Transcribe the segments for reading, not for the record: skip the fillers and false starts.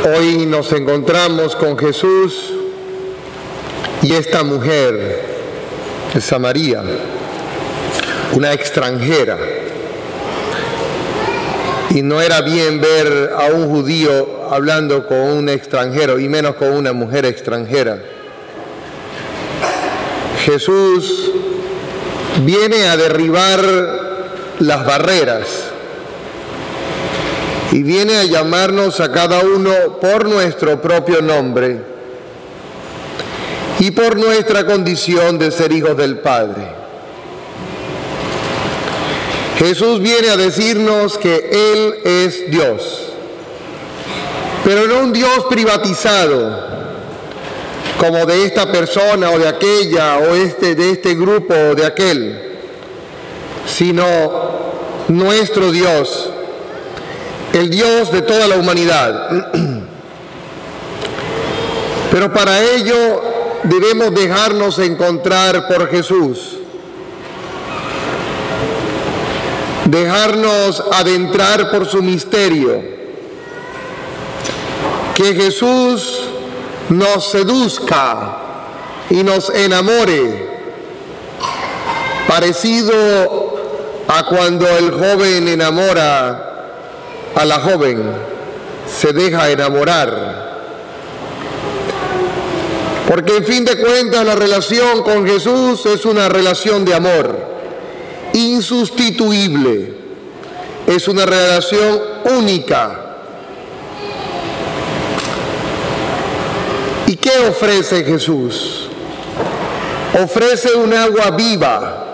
Hoy nos encontramos con Jesús y esta mujer, esa María, una extranjera. Y no era bien ver a un judío hablando con un extranjero, y menos con una mujer extranjera. Jesús viene a derribar las barreras y viene a llamarnos a cada uno por nuestro propio nombre y por nuestra condición de ser hijos del Padre. Jesús viene a decirnos que Él es Dios, pero no un Dios privatizado, como de esta persona o de aquella, o de este grupo o de aquel, sino nuestro Dios, el Dios de toda la humanidad. Pero para ello debemos dejarnos encontrar por Jesús, dejarnos adentrar por su misterio, que Jesús nos seduzca y nos enamore, parecido a cuando el joven enamora a la joven, se deja enamorar. Porque en fin de cuentas la relación con Jesús es una relación de amor, insustituible, es una relación única. ¿Y qué ofrece Jesús? Ofrece un agua viva,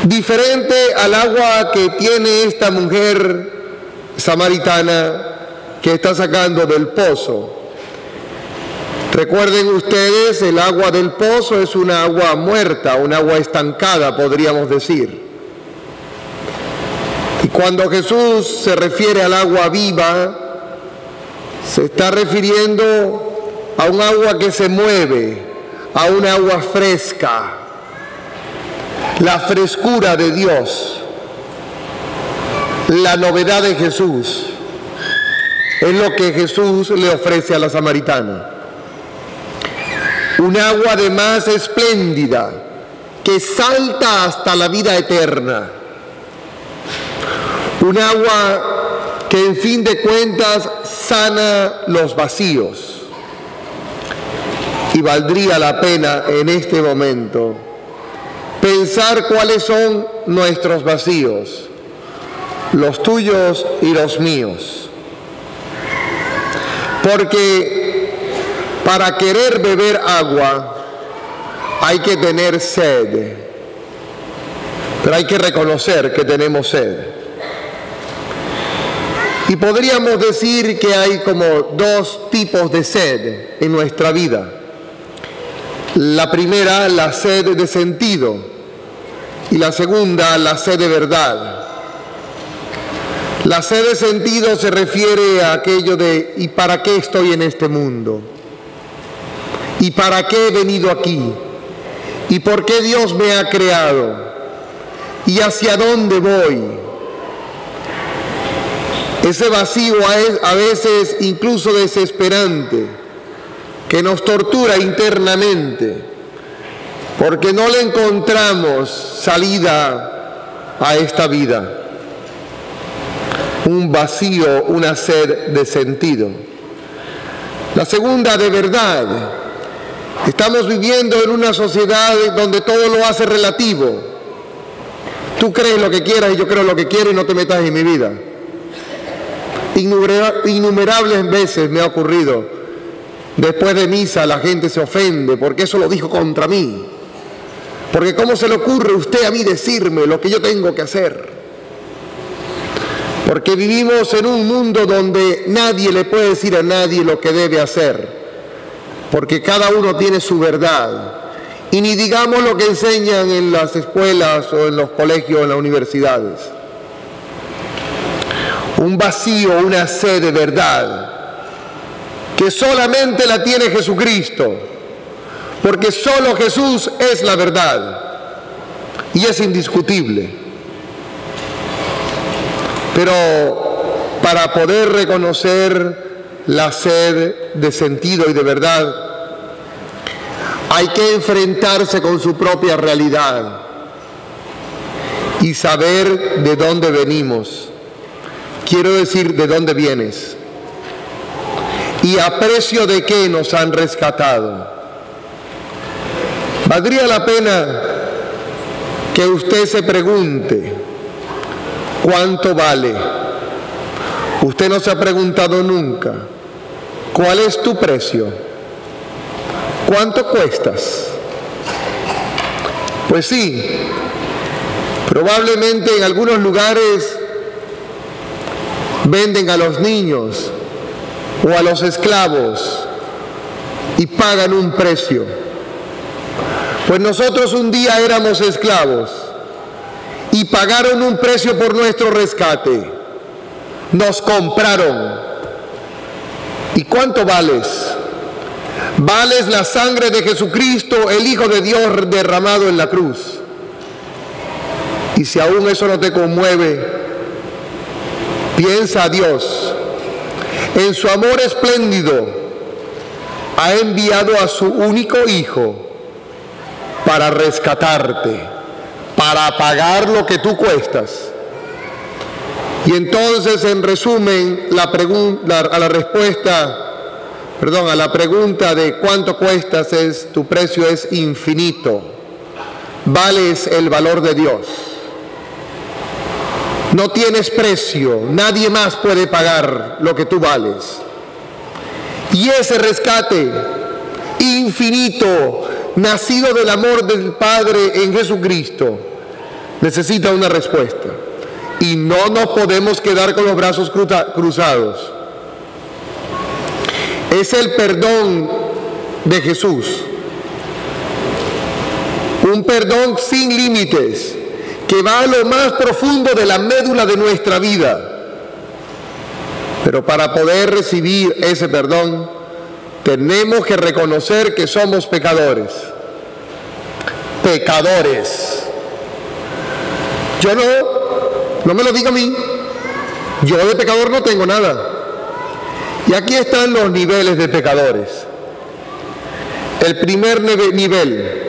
diferente al agua que tiene esta mujer samaritana que está sacando del pozo. Recuerden ustedes, el agua del pozo es una agua muerta, un agua estancada, podríamos decir. Y cuando Jesús se refiere al agua viva, se está refiriendo a un agua que se mueve, a un agua fresca, la frescura de Dios, la novedad de Jesús, es lo que Jesús le ofrece a la samaritana. Un agua además espléndida, que salta hasta la vida eterna. Un agua que en fin de cuentas sana los vacíos. Y valdría la pena en este momento pensar cuáles son nuestros vacíos, los tuyos y los míos. Porque para querer beber agua hay que tener sed, pero hay que reconocer que tenemos sed. Y podríamos decir que hay como dos tipos de sed en nuestra vida. La primera, la sed de sentido, y la segunda, la sed de verdad. La sed de sentido se refiere a aquello de ¿y para qué estoy en este mundo? ¿Y para qué he venido aquí? ¿Y por qué Dios me ha creado? ¿Y hacia dónde voy? Ese vacío a veces incluso desesperante, que nos tortura internamente, porque no le encontramos salida a esta vida. Un vacío, una sed de sentido. La segunda, de verdad. Estamos viviendo en una sociedad donde todo lo hace relativo. Tú crees lo que quieras y yo creo lo que quiero y no te metas en mi vida. Innumerables veces me ha ocurrido. Después de misa la gente se ofende porque eso lo dijo contra mí. Porque ¿cómo se le ocurre a usted a mí decirme lo que yo tengo que hacer? Porque vivimos en un mundo donde nadie le puede decir a nadie lo que debe hacer. Porque cada uno tiene su verdad. Y ni digamos lo que enseñan en las escuelas o en los colegios o en las universidades. Un vacío, una sed de verdad, que solamente la tiene Jesucristo, porque solo Jesús es la verdad, y es indiscutible. Pero para poder reconocer la sed de sentido y de verdad, hay que enfrentarse con su propia realidad y saber de dónde venimos. Quiero decir, de dónde vienes y a precio de qué nos han rescatado. Valdría la pena que usted se pregunte, ¿cuánto vale? Usted no se ha preguntado nunca, ¿cuál es tu precio? ¿Cuánto cuestas? Pues sí, probablemente en algunos lugares venden a los niños o a los esclavos y pagan un precio. Pues nosotros un día éramos esclavos y pagaron un precio por nuestro rescate. Nos compraron. ¿Y cuánto vales? Vales la sangre de Jesucristo, el Hijo de Dios derramado en la cruz. Y si aún eso no te conmueve, piensa a Dios. En su amor espléndido ha enviado a su único Hijo para rescatarte, para pagar lo que tú cuestas. Y entonces, en resumen, a la pregunta de cuánto cuestas, tu precio es infinito. Vales el valor de Dios. No tienes precio, nadie más puede pagar lo que tú vales. Y ese rescate infinito, nacido del amor del Padre en Jesucristo, necesita una respuesta. Y no nos podemos quedar con los brazos cruzados. Es el perdón de Jesús. Un perdón sin límites, que va a lo más profundo de la médula de nuestra vida. Pero para poder recibir ese perdón, tenemos que reconocer que somos pecadores. Pecadores. Yo no me lo diga a mí. Yo de pecador no tengo nada. Y aquí están los niveles de pecadores. El primer nivel.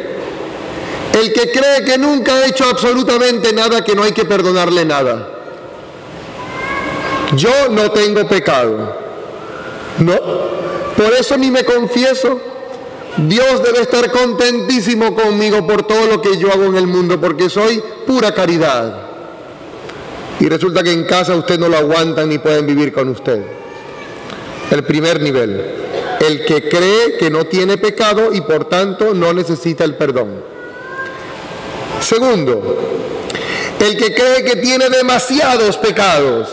El que cree que nunca ha hecho absolutamente nada, que no hay que perdonarle nada. Yo no tengo pecado. No. Por eso ni me confieso. Dios debe estar contentísimo conmigo por todo lo que yo hago en el mundo, porque soy pura caridad. Y resulta que en casa usted no lo aguantan ni pueden vivir con usted. El primer nivel. El que cree que no tiene pecado y por tanto no necesita el perdón. Segundo, el que cree que tiene demasiados pecados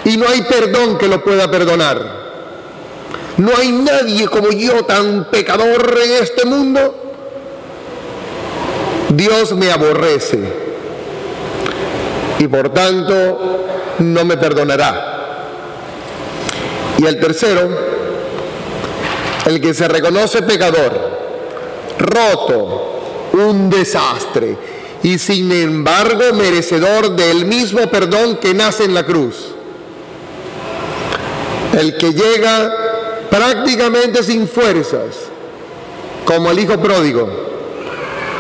y no hay perdón que lo pueda perdonar. No hay nadie como yo tan pecador en este mundo. Dios me aborrece y por tanto no me perdonará. Y el tercero, el que se reconoce pecador, roto, un desastre, y sin embargo merecedor del mismo perdón que nace en la cruz. El que llega prácticamente sin fuerzas, como el hijo pródigo,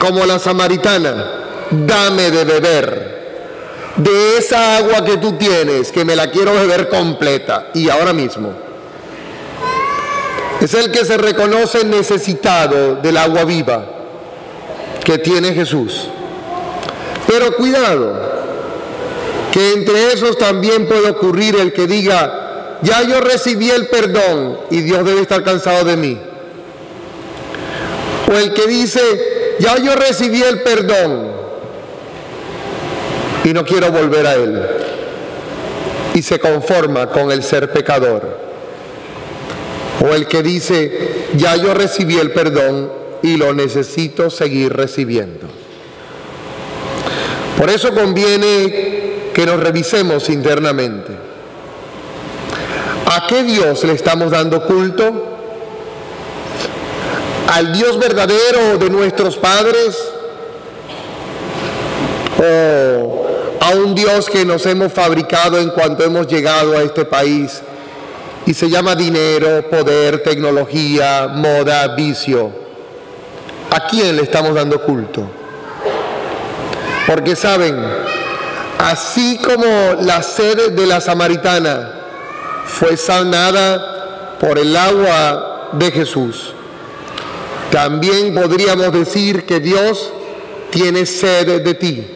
como la samaritana, dame de beber de esa agua que tú tienes, que me la quiero beber completa y ahora mismo. Es el que se reconoce necesitado del agua viva que tiene Jesús. Pero cuidado, que entre esos también puede ocurrir el que diga, ya yo recibí el perdón y Dios debe estar cansado de mí. O el que dice, ya yo recibí el perdón y no quiero volver a Él. Y se conforma con el ser pecador. O el que dice, ya yo recibí el perdón y lo necesito seguir recibiendo. Por eso conviene que nos revisemos internamente. ¿A qué Dios le estamos dando culto? ¿Al Dios verdadero de nuestros padres? ¿O a a un Dios que nos hemos fabricado en cuanto hemos llegado a este país y se llama dinero, poder, tecnología, moda, vicio. ¿A quién le estamos dando culto? Porque saben, así como la sed de la samaritana fue sanada por el agua de Jesús, también podríamos decir que Dios tiene sed de ti.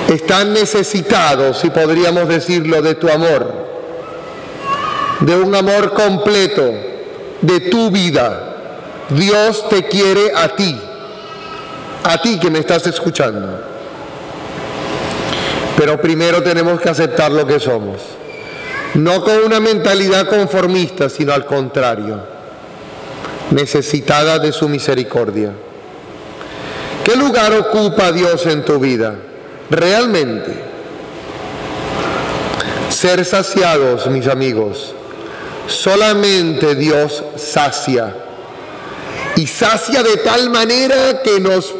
Están necesitados, si podríamos decirlo, de tu amor, de un amor completo, de tu vida. Dios te quiere a ti que me estás escuchando. Pero primero tenemos que aceptar lo que somos, no con una mentalidad conformista, sino al contrario, necesitada de su misericordia. ¿Qué lugar ocupa Dios en tu vida? Realmente, ser saciados, mis amigos, solamente Dios sacia. Y sacia de tal manera que nos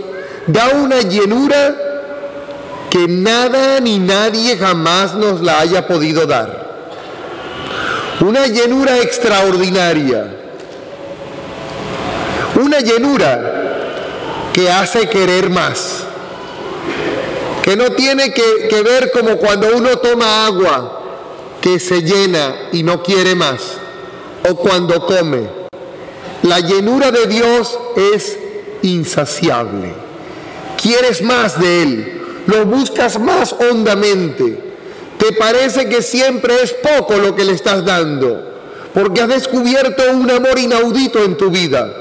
da una llenura que nada ni nadie jamás nos la haya podido dar. Una llenura extraordinaria. Una llenura que hace querer más. Que no tiene que ver como cuando uno toma agua, que se llena y no quiere más. O cuando come. La llenura de Dios es insaciable. Quieres más de Él, lo buscas más hondamente. Te parece que siempre es poco lo que le estás dando, porque has descubierto un amor inaudito en tu vida.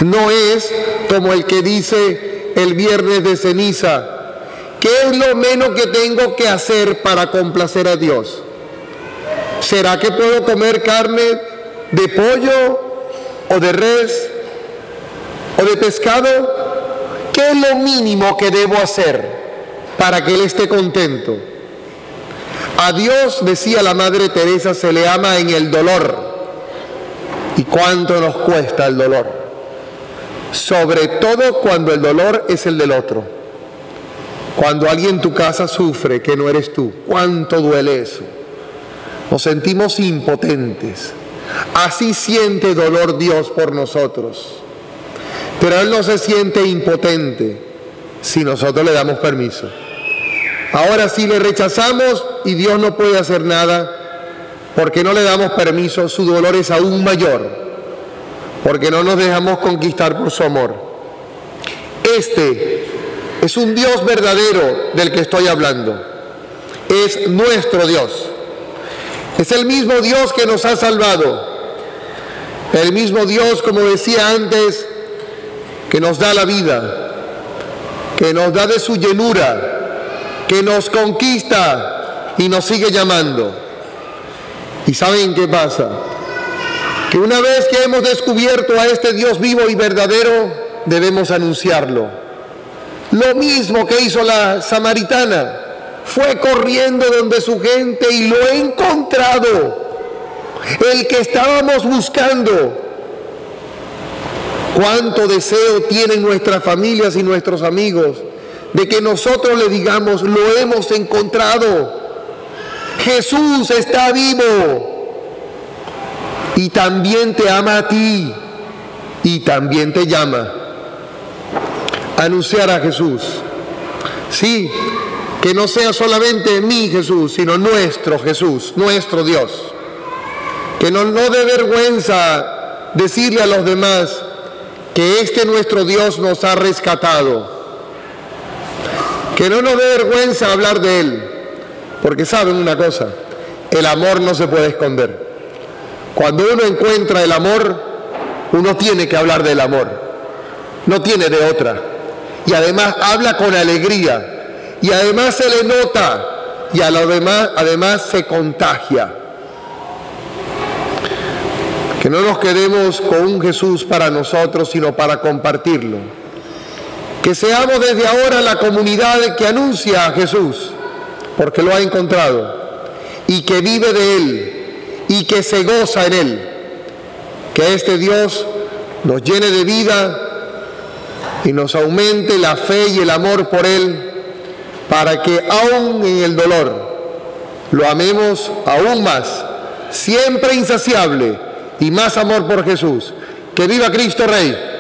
No es como el que dice el viernes de ceniza: ¿qué es lo menos que tengo que hacer para complacer a Dios? ¿Será que puedo comer carne de pollo o de res o de pescado? ¿Qué es lo mínimo que debo hacer para que Él esté contento? A Dios, decía la Madre Teresa, se le ama en el dolor. ¿Y cuánto nos cuesta el dolor? Sobre todo cuando el dolor es el del otro. Cuando alguien en tu casa sufre que no eres tú, ¿cuánto duele eso? Nos sentimos impotentes. Así siente dolor Dios por nosotros. Pero Él no se siente impotente si nosotros le damos permiso. Ahora, si le rechazamos y Dios no puede hacer nada, porque no le damos permiso, su dolor es aún mayor, porque no nos dejamos conquistar por su amor. Este es un Dios verdadero del que estoy hablando. Es nuestro Dios. Es el mismo Dios que nos ha salvado. El mismo Dios, como decía antes, que nos da la vida, que nos da de su llenura, que nos conquista y nos sigue llamando. ¿Y saben qué pasa? Que una vez que hemos descubierto a este Dios vivo y verdadero, debemos anunciarlo. Lo mismo que hizo la samaritana, fue corriendo donde su gente y lo he encontrado, el que estábamos buscando. Cuánto deseo tienen nuestras familias y nuestros amigos de que nosotros le digamos: lo hemos encontrado, Jesús está vivo y también te ama a ti y también te llama. Anunciar a Jesús, sí, que no sea solamente mi Jesús, sino nuestro Jesús, nuestro Dios. Que no dé vergüenza decirle a los demás que este nuestro Dios nos ha rescatado. Que no nos dé vergüenza hablar de Él, porque saben una cosa, el amor no se puede esconder. Cuando uno encuentra el amor, uno tiene que hablar del amor, no tiene de otra. Y además habla con alegría, y además se le nota, y además se contagia. Que no nos quedemos con un Jesús para nosotros, sino para compartirlo. Que seamos desde ahora la comunidad que anuncia a Jesús, porque lo ha encontrado, y que vive de Él, y que se goza en Él. Que este Dios nos llene de vida y nos aumente la fe y el amor por Él, para que aún en el dolor lo amemos aún más, siempre insaciable y más amor por Jesús. ¡Que viva Cristo Rey!